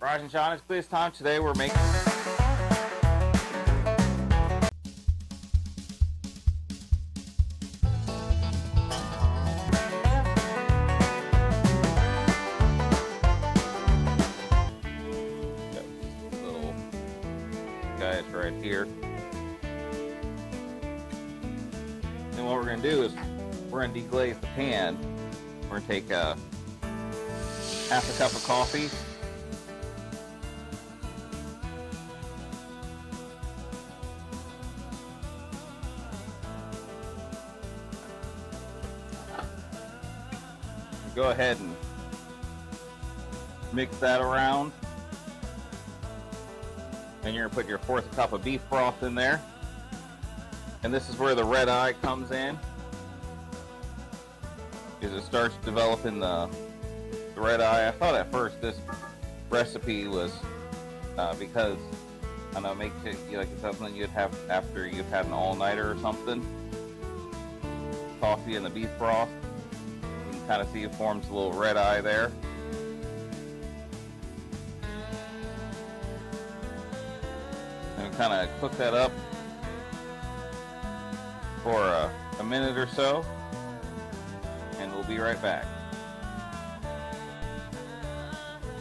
Raj and Sean, it's quiz time. Today we're making little guys right here. And what we're going to do is we're going to deglaze the pan. We're going to take half a cup of coffee. Go ahead and mix that around. And you're going to put your fourth cup of beef broth in there. And this is where the red eye comes in. As it starts developing the red eye. I thought at first this recipe was because, I don't know, makes it like something you'd have after you've had an all-nighter or something. Coffee and the beef broth. You can kind of see it forms a little red eye there. And kind of cook that up for a minute or so, and we'll be right back.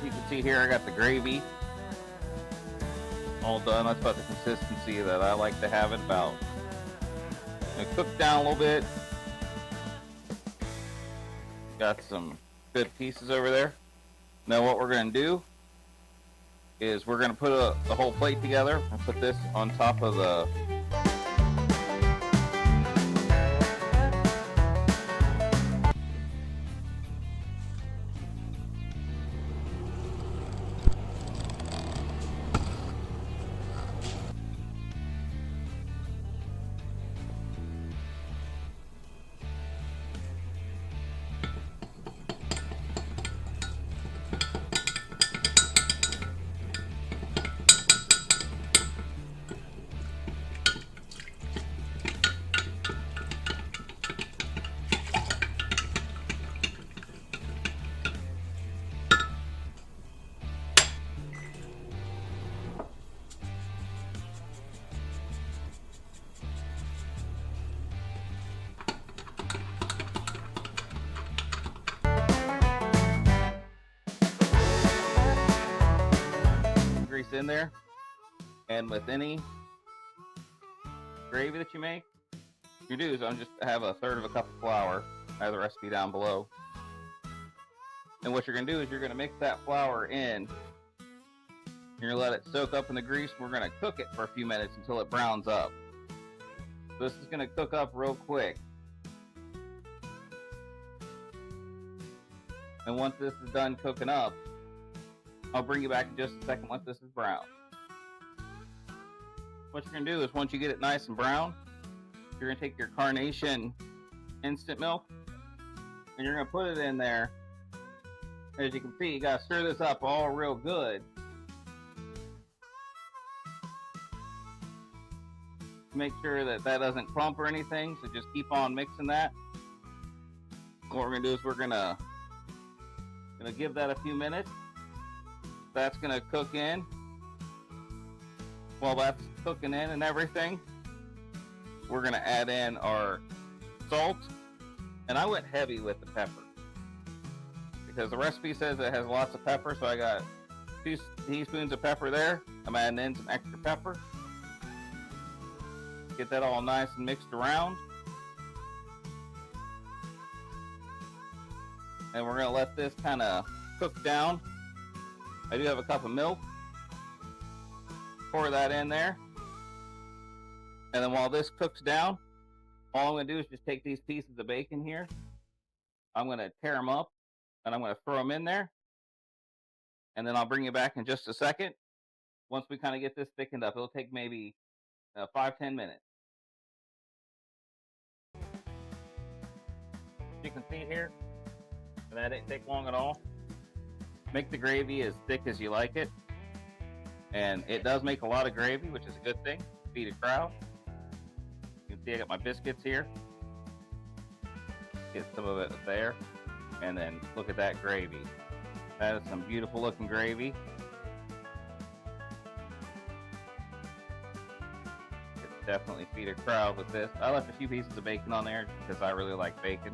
You can see here I got the gravy all done. That's about the consistency that I like to have it, about cooked down a little bit. Got some good pieces over there. Now what we're going to do is we're going to put the whole plate together and put this on top of the grease in there. And with any gravy that you make, what you do is I'm just have a third of a cup of flour. I have the recipe down below. And what you're going to do is you're going to mix that flour in. You're going to let it soak up in the grease. We're going to cook it for a few minutes until it browns up. So this is going to cook up real quick. And once this is done cooking up, I'll bring you back in just a second once this is brown. What you're going to do is once you get it nice and brown, you're going to take your carnation instant milk and you're going to put it in there. As you can see, you got to stir this up all real good. Make sure that that doesn't clump or anything, so just keep on mixing that. What we're going to do is we're going to give that a few minutes. That's going to cook in. While that's cooking in and everything, we're going to add in our salt. And I went heavy with the pepper because the recipe says it has lots of pepper, so I got 2 teaspoons of pepper there. I'm adding in some extra pepper. Get that all nice and mixed around. And we're going to let this kind of cook down. I do have a cup of milk. Pour that in there. And then while this cooks down, all I'm going to do is just take these pieces of bacon here. I'm going to tear them up and I'm going to throw them in there. And then I'll bring you back in just a second. Once we kind of get this thickened up, it'll take maybe 5-10 minutes. You can see here, that didn't take long at all. Make the gravy as thick as you like it. And it does make a lot of gravy, which is a good thing. Feed a crowd. You can see I got my biscuits here. Get some of it there. And then look at that gravy. That is some beautiful looking gravy. Definitely feed a crowd with this. I left a few pieces of bacon on there because I really like bacon.